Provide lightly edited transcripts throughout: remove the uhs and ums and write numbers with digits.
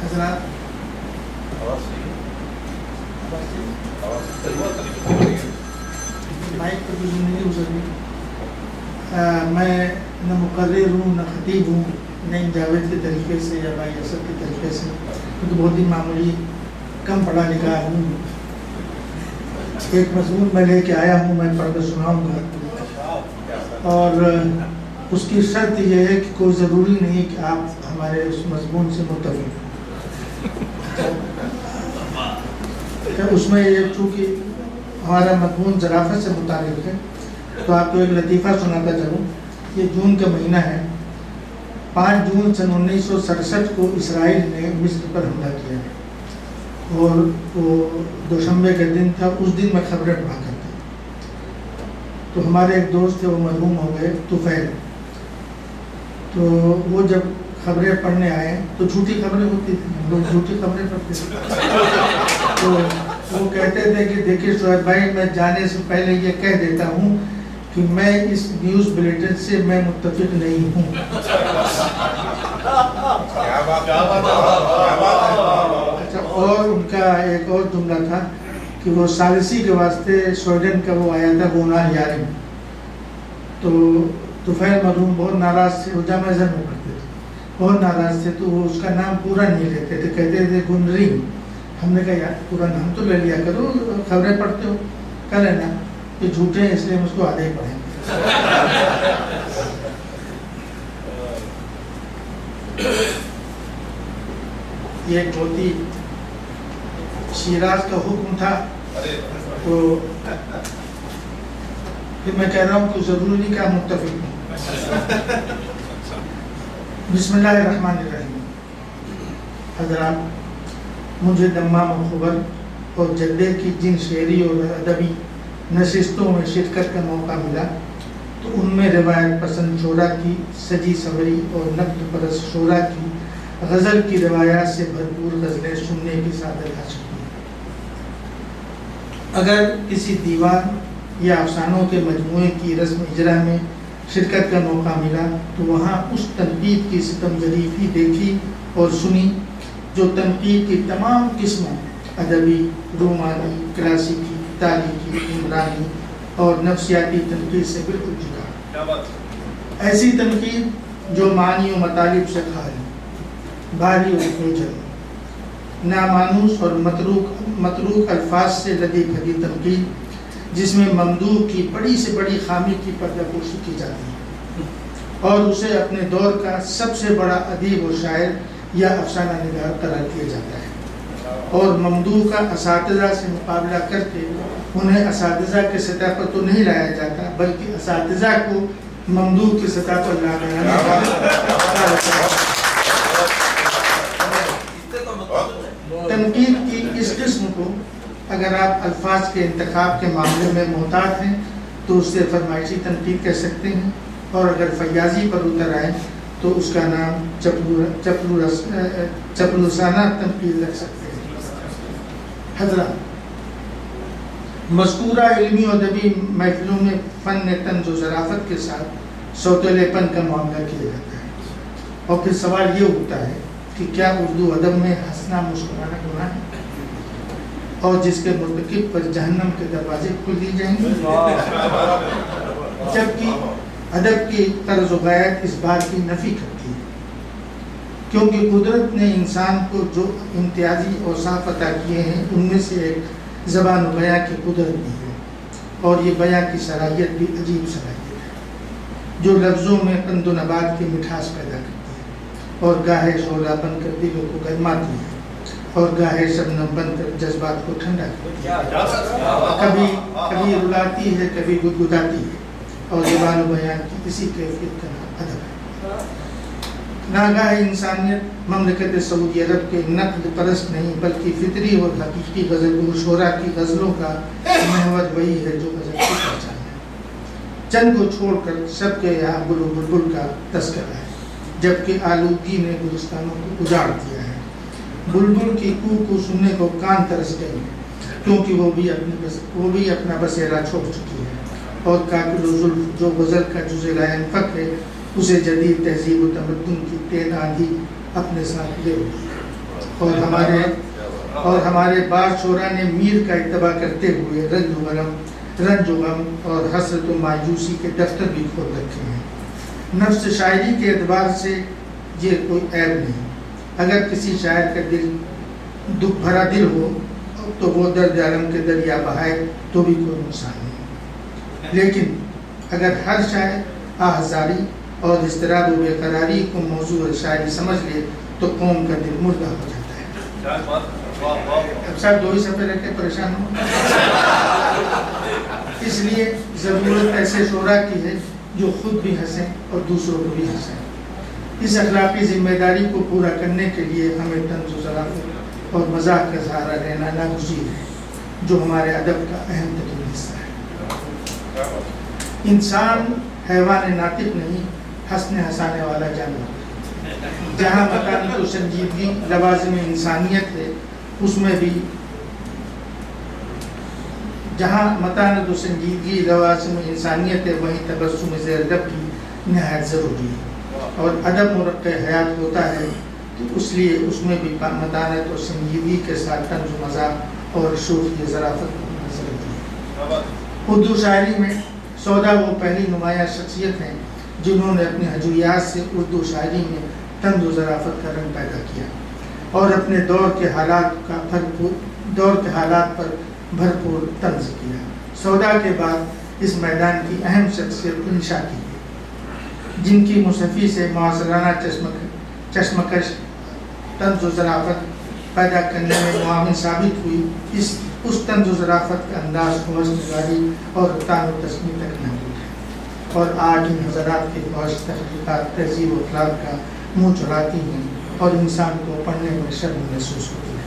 حضرات مائک پر بھی نہیں ہو سکتی. میں نہ مقرر ہوں نہ خطیب ہوں، نہ جاوید کے طریقے سے یا بھائی اسد کے طریقے سے، کیونکہ بہت ہی معمولی کم پڑھا لکھا ہوں. ایک مضمون میں لے کے آیا ہوں، میں پڑھ کر سناؤں گا، اور اس کی شرط یہ ہے کہ کوئی ضروری نہیں کہ آپ ہمارے اس مضمون سے متفق ہوں. اس میں یہ چونکہ ہمارا مضمون ظرافت سے متعلق ہے تو آپ کو ایک لطیفہ سناتا چلوں. یہ جون کا مہینہ ہے. 5 جون سن 1967 کو اسرائیل نے مصر پر حملہ کیا اور وہ دوشنبے کا دن تھا. اس دن میں خبریں پڑھا کرتا. تو ہمارے ایک دوست تھے، وہ مرحوم ہو گئے، طفیل. تو وہ جب خبریں پڑھنے آئے تو جھوٹی خبریں ہوتی تھیں، ہم لوگ جھوٹی خبریں پڑھتے تھے. تو وہ کہتے تھے کہ دیکھیے شعیب بھائی، میں جانے سے پہلے یہ کہہ دیتا ہوں کہ میں اس نیوز بلیٹن سے میں متفق نہیں ہوں. اچھا، اور ان کا ایک اور جملہ تھا کہ وہ ثالثی کے واسطے سویڈن کا وہ آیا تھا گونار یارم. تو طفیل مرحوم بہت ناراض تھے، وہ جامعہ ازہر میں پڑھتے تھے، بہت ناراض تھے. تو وہ اس کا نام پورا نہیں لیتے تھے، کہتے تھے گنری. ہم نے کہا یار پورا نام تو لے لیا کرو، خبریں پڑھتے ہو، کر لینا. یہ جھوٹے ہیں اس لیے ہم اس کو آدھے ہی پڑھیں. یہ ایک بہت ہی شیراز کا حکم تھا. تو پھر میں کہہ رہا ہوں کہ ضروری نہیں کہ آپ متفق ہوں. بسم اللہ الرحمن الرحیم. حضرات، مجھے دمام و خبر اور جدے کی جن شعری اور ادبی نشستوں میں شرکت کا موقع ملا تو ان میں روایت پسند شعراء کی سجی سوری اور نقد پرست شعراء کی غزل کی روایات سے بھرپور غزلیں سننے کی سعادت حاصل کی. اگر کسی دیوان یا افسانوں کے مجموعے کی رسم اجرا میں شرکت کا موقع ملا تو وہاں اس تنقید کی ستم ظریفی دیکھی اور سنی جو تنقید کی تمام قسموں، ادبی، رومانی، کلاسیکی، تاریخی، عمرانی اور نفسیاتی تنقید سے بالکل جدا. ایسی تنقید جو معنی و مطالب سے خالی، بھاری اور بوجھل، نامانوس اور متروک الفاظ سے لدی بھری تنقید جس میں ممدوح کی بڑی سے بڑی خامی کی پردہ پوشی کی جاتی ہے اور اسے اپنے دور کا سب سے بڑا ادیب و شاعر یا افسانہ نگار قرار دیا جاتا ہے. اور ممدوح کا اساتذہ سے مقابلہ کر کے انہیں اساتذہ کے سطح پر تو نہیں لایا جاتا بلکہ اساتذہ کو ممدوح کی سطح پر لایا جاتا ہے. تنقید کی اس قسم کو اگر آپ الفاظ کے انتخاب کے معاملے میں محتاط ہیں تو اس سے فرمائشی تنقید کہہ سکتے ہیں، اور اگر فیاضی پر اتر آئیں تو اس کا نام چپلوسانہ تنقید رکھ سکتے ہیں. حضرات، مذکورہ علمی و ادبی محفلوں میں فن طنز و ظرافت کے ساتھ سوتیلے پن کا معاملہ کیا جاتا ہے. اور پھر سوال یہ اٹھتا ہے کہ کیا اردو ادب میں ہنسنا مسکرانا گناہ ہے اور جس کے مرتکب پر جہنم کے دروازے کھل دی جائیں گے؟ جبکہ ادب کی طرز و غایت اس بات کی نفی کرتی ہے، کیونکہ قدرت نے انسان کو جو امتیازی اوصاف عطا کیے ہیں ان میں سے ایک زبان و بیاں کی قدرت بھی ہے، اور یہ بیاں کی صلاحیت بھی عجیب صلاحیت ہے جو لفظوں میں قند و نبات کی مٹھاس پیدا کرتی ہے اور گاہے شعلہ بن کر دلوں کو گرماتی ہے اور گاہے شبنم بن کر جذبات کو ٹھنڈا کرتی ہے. کبھی رلاتی ہے، کبھی گدگداتی ہے، اور زبان و بیان کی اسی کیفیت کا نام ادب ہے. ناگاہ انسانیت مملکت سعودی عرب کے نقد پرست نہیں بلکہ فطری اور حقیقی غزل شعراء کی غزلوں کا محور وہی ہے جو غزل کی پہچان ہے. چند کو چھوڑ کر سب کے یہاں گل و بلبل کا تذکرہ ہے، جبکہ آلودگی نے گلستانوں کو اجاڑ دیا ہے. بلبل کی کو سننے کو کان ترس گئے ہیں کیونکہ وہ بھی اپنا بسیرا چھوڑ چکی ہے، اور کاکل و زلف جو غزل کا جزء لائن فق ہے اسے جدید تہذیب و تمدن کی تیز آندھی اپنے ساتھ لے اٹھی. اور ہمارے بعض شعراء نے میر کا اتباع کرتے ہوئے رنج و غم اور حسرت و مایوسی کے دفتر بھی کھول رکھے ہیں۔ نفس شاعری کے اعتبار سے یہ کوئی عیب نہیں۔ اگر کسی شاعر کا دکھ بھرا دل ہو تو وہ درد عالم کے دریا بہائے تو بھی کوئی نقصان نہیں، لیکن اگر ہر شاعر آہزاری اور اضطراب و بے قراری کو موضوع شاعری سمجھ لے تو قوم کا دل مردہ ہو جاتا ہے۔ اب صاحب 2 ہی صفحے رکھ کے پریشان ہو۔ اس لیے ضرورت ایسے شعراء کی ہے جو خود بھی ہنسیں اور دوسروں کو بھی ہنسیں۔ اس اخلاقی ذمہ داری کو پورا کرنے کے لیے ہمیں طنز و ظرافت اور مزاح کا سہارا لینا ناگزیر ہے، جو ہمارے ادب کا اہم ترین حصہ ہے۔ انسان حیوان ناطق نہیں، ہنسنے ہنسانے والا جانور۔ جہاں مکانت و سنجیدگی لوازم انسانیت ہے، اس میں بھی جہاں متانت و سنجیدگی لوازم انسانیت ہے، وہیں تبسم زیر لب بھی نہایت ضروری ہے۔ اور ادب مرقع حیات ہوتا ہے تو اس لیے اس میں بھی متانت اور سنجیدگی کے ساتھ طنز و مزاح اور شوخی ظرافت ہونا ضروری ہے۔ اردو شاعری میں سودا وہ پہلی نمایاں شخصیت ہیں جنہوں نے اپنی حجویات سے اردو شاعری میں طنز و ظرافت کا رنگ پیدا کیا اور اپنے دور کے حالات پر بھرپور طنز کیا۔ سودا کے بعد اس میدان کی اہم شخصیت انشا کی ہے، جن کی مصحفی سے معاصرانہ چشمکش طنز و ظرافت پیدا کرنے میں معاون ثابت ہوئی۔ اس طنز و ظرافت کا انداز ہوش نگاری اور تان و تسمی تک محدود ہے، اور آج ان حضرات کے ہوش تحقیقات تہذیب و اخلاق کا منہ چڑھاتی ہیں اور انسان کو پڑھنے میں شرم محسوس ہوتی ہے۔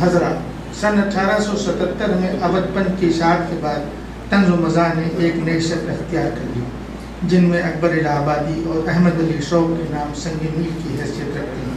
حضرات، سن 1877 میں عبد پن کی اشاعت کے بعد طنز و مزاح نے ایک نئی شکل اختیار کر لی، جن میں اکبر الہ آبادی اور احمد علی شوق کے نام سنگ میل کی حیثیت رکھتے ہیں۔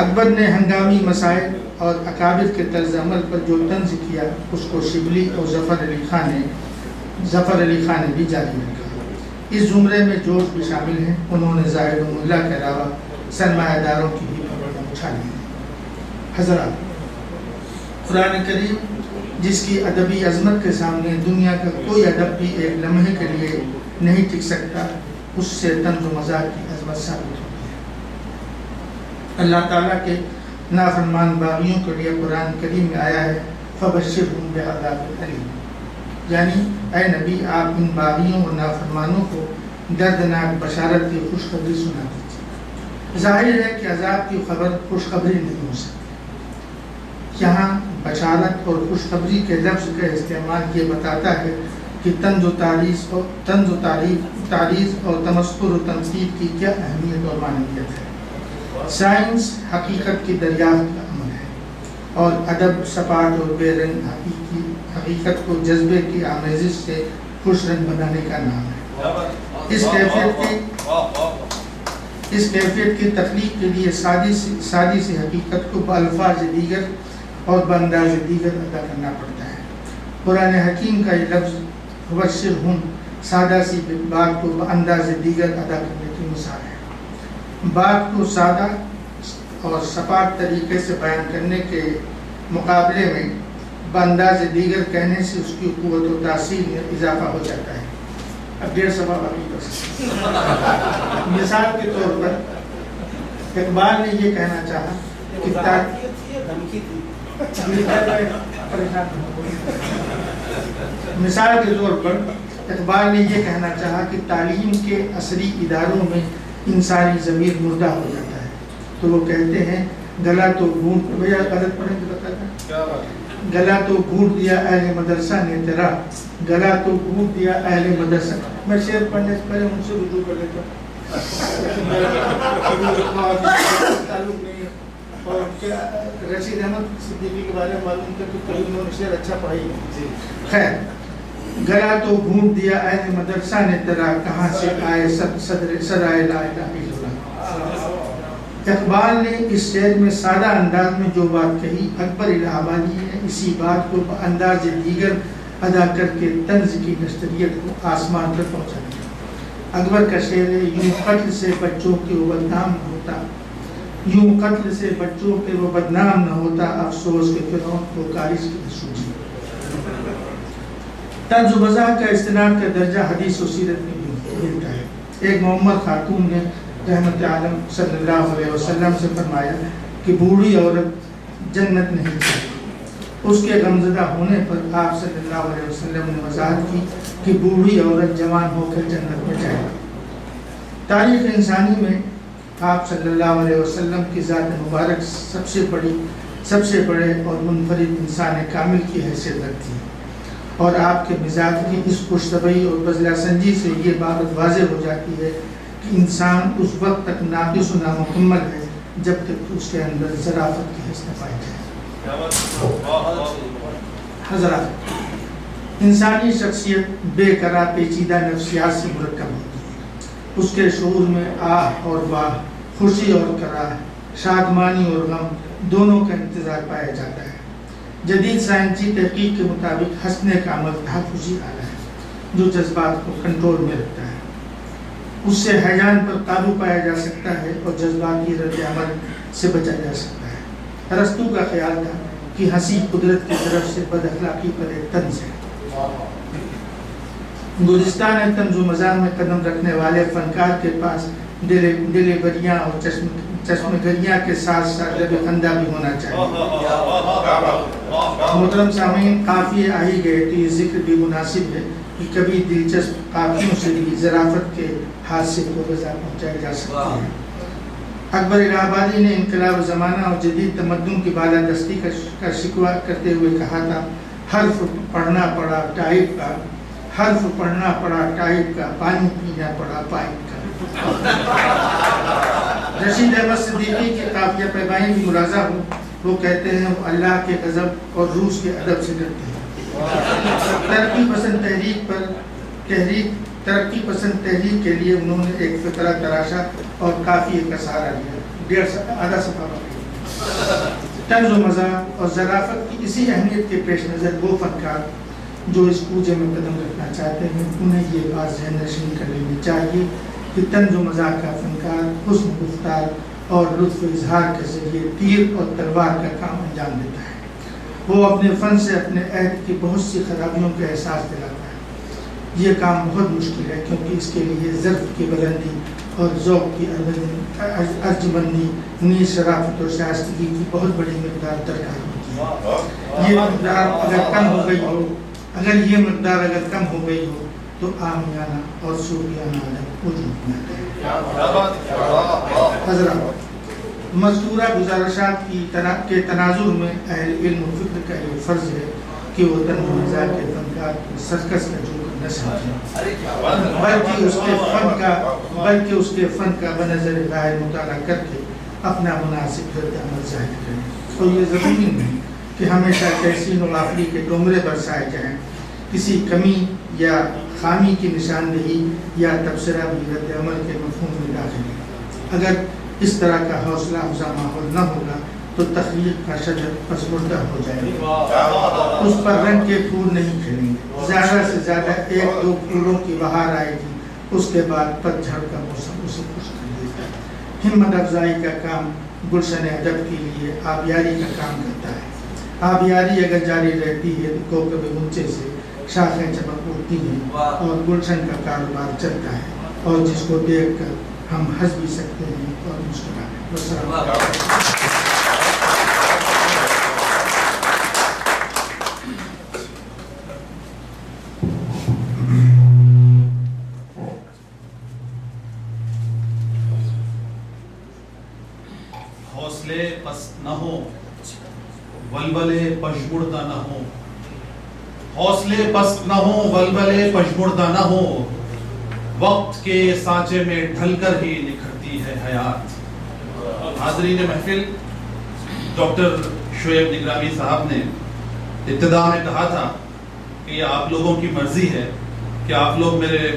اکبر نے ہنگامی مسائل اور اکابر کے طرز عمل پر جو طنز کیا، اس کو شبلی اور ظفر علی خان نے بھی جاری رکھا۔ اس زمرے میں جوش بھی شامل ہیں۔ انہوں نے زاہد و ملا کے علاوہ سرمایہ داروں کی بھی خبریں اچھالی ہیں۔ حضرات، قرآن کریم جس کی ادبی عظمت کے سامنے دنیا کا کوئی ادب بھی ایک لمحے کے لیے نہیں ٹک سکتا، اس سے طنز و مزاح کی عظمت ثابت ہوتی ہے۔ اللہ تعالیٰ کے نافرمان باغیوں کے لیے قرآن کریم میں آیا ہے فَبَشِّرْهُمْ بِعَذَابٍ أَلِيمٍ، یعنی اے نبی آپ ان باغیوں اور نافرمانوں کو دردناک بشارت کی خوشخبری سنا دیجیے۔ ظاہر ہے کہ عذاب کی خبر خوشخبری نہیں ہو سکتی۔ یہاں بشارت اور خوشخبری کے لفظ کا استعمال یہ بتاتا ہے کہ طنز و تعریض اور تمسخر و تنقید کی کیا اہمیت اور معنویت ہے۔ سائنس حقیقت کی دریافت کا عمل ہے، اور ادب سپاٹ اور بے رنگ حقیقت کو جذبے کی آمیزش سے خوش رنگ بنانے کا نام ہے۔ اس کیفیت کی تخلیق کے لیے سادی سی حقیقت کو بالفاظ دیگر اور بانداز دیگر ادا کرنا پڑتا ہے۔ قرآن حکیم کا یہ لفظ وبشرہم سادہ سی بات کو بانداز دیگر ادا کرنے کی مثال ہے۔ بات کو سادہ اور سپاٹ طریقے سے بیان کرنے کے مقابلے میں بانداز دیگر کہنے سے اس کی قوت و تاثیر میں اضافہ ہو جاتا ہے۔ اب 1.5 صفحہ باقی بس۔ مثال کے طور پر اقبال نے یہ کہنا چاہا کہ مثال کے طور پر اقبال نے یہ کہنا چاہا کہ تعلیم کے عصری اداروں میں انسانی ضمیر مردہ ہو جاتا ہے، تو وہ کہتے ہیں گلا تو گھونٹ بھیا غلط پڑھیں گے بتاتا گلا تو گھونٹ دیا اہل مدرسہ نے تیرا، گلا تو گھونٹ دیا اہل مدرسہ۔ میں شعر پڑھنے سے پہلے ان سے رجوع کر لیتا ہوں، تعلق نہیں ہے، اور رشید احمد صدیقی کے بارے میں معلوم تھا کہ کبھی انہوں نے شعر اچھا پڑھائی ہے۔ خیر، گلا تو گھونٹ دیا اہل مدرسہ نے تیرا، کہاں سے آئے صدائے لا الہ الا اللہ۔ اقبال نے اس شعر میں سادہ انداز میں جو بات کہی، اکبر الہ آبادی نے اسی بات کو انداز دیگر ادا کر کے طنز کی نشریت کو آسمان پر پہنچا دیا۔ اکبر کا شعر ہے یوں قتل سے بچوں کی بدنام ہوتا، یوں قتل سے بچوں پہ وہ بدنام نہ ہوتا افسوس کہ فرعون کو کارث کی سوچی۔ طرز و مزاح کا استناد کا درجہ حدیث و سیرت میں بھی ملتا ہے۔ ایک معمر خاتون نے رحمت عالم صلی اللہ علیہ وسلم سے فرمایا کہ بوڑھی عورت جنت نہیں چاہتی۔ اس کے غمزدہ ہونے پر آپ صلی اللہ علیہ وسلم نے وضاحت کی کہ بوڑھی عورت جوان ہو کر جنت میں جائے۔ تاریخ انسانی میں آپ صلی اللہ علیہ وسلم کی ذات مبارک سب سے بڑے اور منفرد انسان کامل کی حیثیت رکھتی ہے، اور آپ کے مزاج کی اس خوش طبعی اور بذلہ سنجی سے یہ بات واضح ہو جاتی ہے کہ انسان اس وقت تک ناقص و نامکمل ہے جب تک اس کے اندر ظرافت کی حس نہ پائی جائے۔ حضرات، انسانی شخصیت بے قرار پیچیدہ نفسیات سے مرکب ہوتی ہے۔ اس کے شعور میں آہ اور واہ، خوشی اور کراہ، شادمانی اور غم دونوں کا امتزاج پایا جاتا ہے۔ جدید سائنسی تحقیق کے مطابق ہنسنے کا عمل تحفظی آلہ ہے جو جذبات کو کنٹرول میں رکھتا ہے۔ اس سے ہیجان پر قابو پایا جا سکتا ہے اور جذباتی رد عمل سے بچا جا سکتا ہے۔ ارسطو کا خیال تھا کہ ہنسی قدرت کی طرف سے بد اخلاقی پر ایک طنز ہے۔ گلستان طنز و مزاح میں قدم رکھنے والے فنکار کے پاس دل بریاں اور چشم گریاں کے ساتھ ساتھ لب خندہ بھی ہونا چاہیے۔ محترم سامعین، قافیے آ ہی گئے تو یہ ذکر بھی مناسب ہے کہ کبھی دلچسپ قافیوں سے بھی ظرافت کے حادثے کو غذا پہنچایا جا سکتا ہے۔ اکبر الہ آبادی نے انقلاب زمانہ اور جدید تمدن کی بالادستی کا شکوہ کرتے ہوئے کہا تھا، حرف پڑھنا پڑا ٹائپ کا، حرف پڑھنا پڑا ٹائپ کا، پانی پینا پڑا پائپ کا۔ رشید احمد صدیقی کی قافیہ پیمائی بھی ملاحظہ ہو، وہ کہتے ہیں وہ اللہ کے غضب اور روس کے ادب سے ڈرتے ہیں۔ ترقی پسند تحریک کے لیے انہوں نے ایک فقرہ تراشا اور قافیے کا سہارا لیا، آدھا صفحہ باقی۔ طنز و مزاح اور ظرافت کی اسی اہمیت کے پیش نظر وہ فنکار جو اس کوچے میں قدم رکھنا چاہتے ہیں انہیں یہ بات ذہن نشین کر لینی چاہیے کہ طنز و مزاح کا فنکار حسن گفتار اور لطف اظہار کے ذریعے تیر اور تلوار کا کام انجام دیتا ہے۔ وہ اپنے فن سے اپنے عہد کی بہت سی خرابیوں کا احساس دلاتا ہے۔ یہ کام بہت مشکل ہے کیونکہ اس کے لیے ظرف کی بلندی اور ذوق کی ارجمندی، نیز شرافت اور شائستگی کی بہت بڑی مقدار درکار ہوتی ہے۔ یہ مقدار اگر کم ہو گئی ہو تو عامیانہ اور صوفیانہ ادب وجود میں آتا ہے۔ حضرات، مذکورہ گزارشات کے تناظر میں اہل علم و فکر کا یہ فرض ہے کہ وہ طنز و مزاح کے فنکار کو سرکس کا جوکر نہ سمجھیں، بلکہ اس کے فن کا بنظر غائب مطالعہ کر کے اپنا مناسب رد عمل ظاہر کریں۔ اور یہ ضروری نہیں کہ ہمیشہ تحسین و غافلی کے ڈومرے برسائے جائیں، کسی کمی یا خامی کی نشاندہی یا تبصرہ بھی رد عمل کے مفہوم میں داخل ہے۔ اگر اس طرح کا حوصلہ افزا ماحول نہ ہوگا تو تخلیق کا شجر پسماندہ ہو جائے گا، اس پر رنگ کے پھول نہیں کھلیں گے، زیادہ سے زیادہ ایک دو پھولوں کی بہار آئے گی، اس کے بعد پت جھڑ کا موسم اسے خوش کر دے گا۔ ہمت افزائی کا کام گلشن ادب کے لیے آبیاری کا کام کرتا ہے۔ آبیاری اگر جاری رہتی ہے تو کوکب اونچے سے شاخیں چمک اٹھتی ہیں اور گلشن کا کاروبار چلتا ہے، اور جس کو دیکھ کر ہم ہنس بھی سکتے ہیں اور مسکرائیں۔ حوصلے پست نہ ہو، ولولے پژمردہ نہ ہو، حوصلے پست نہ ہو، ولولے پژمردہ نہ ہو، وقت کے سانچے میں ڈھل کر ہی نکھرتی ہے حیات۔ حاضرین محفل، ڈاکٹر شعیب نگرامی صاحب نے ابتدا میں کہا تھا کہ یہ آپ لوگوں کی مرضی ہے کہ آپ لوگ میرے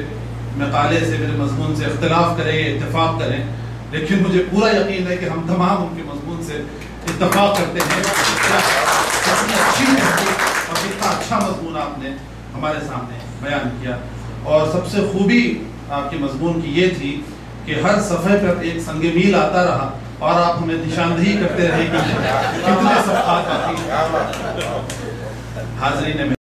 مقالے سے، میرے مضمون سے اختلاف کریں، اتفاق کریں، لیکن مجھے پورا یقین ہے کہ ہم تمام ان کے مضمون سے اتفاق کرتے ہیں۔ کتنی اچھی تحقیق اور کتنا اچھا مضمون آپ نے ہمارے سامنے بیان کیا، اور سب سے خوبی آپ کے مضمون کی یہ تھی کہ ہر صفحے پر ایک سنگ میل آتا رہا اور آپ ہمیں نشاندہی کرتے رہے کہ کتنے صفحات باقی ہیں۔ حاضرین